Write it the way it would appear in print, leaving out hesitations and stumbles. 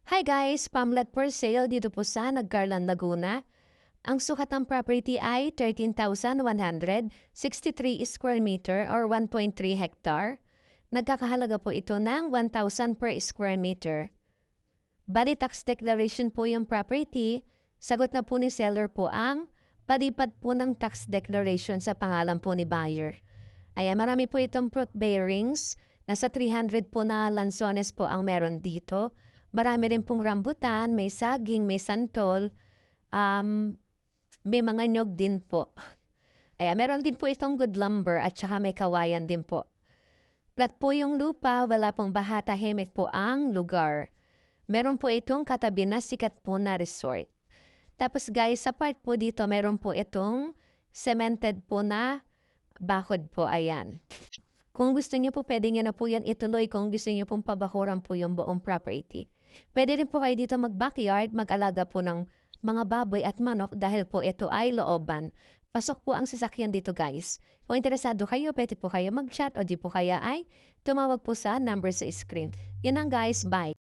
Hi guys! Pamlet for sale dito po sa Nagcarlan, Laguna. Ang sukat ng property ay 13,163 square meter or 1.3 hectare. Nagkakahalaga po ito ng 1,000 per square meter. Bali tax declaration po yung property. Sagot na po ni seller po ang palipat po ng tax declaration sa pangalan po ni buyer. Ayan, marami po itong fruit bearings. Nasa 300 po na lansones po ang meron dito. Marami rin pong rambutan, may saging, may santol, may mga nyog din po. Ayan, meron din po itong good lumber at saka may kawayan din po. Flat po yung lupa, wala pong baha, tahimik po ang lugar. Meron po itong katabi na sikat po na resort. Tapos guys, sa part po dito, meron po itong cemented po na bakod po, ayan. Kung gusto niyo po, pwede niyo na po yan ituloy kung gusto niyo pong pabakuran po yung buong property. Pwede rin po kayo dito mag-backyard, mag-alaga po ng mga baboy at manok dahil po ito ay looban. Pasok po ang sasakyan dito guys. Kung interesado kayo, pwede po kayo mag-chat o di po kaya ay tumawag po sa number sa screen. Yan ang guys, bye!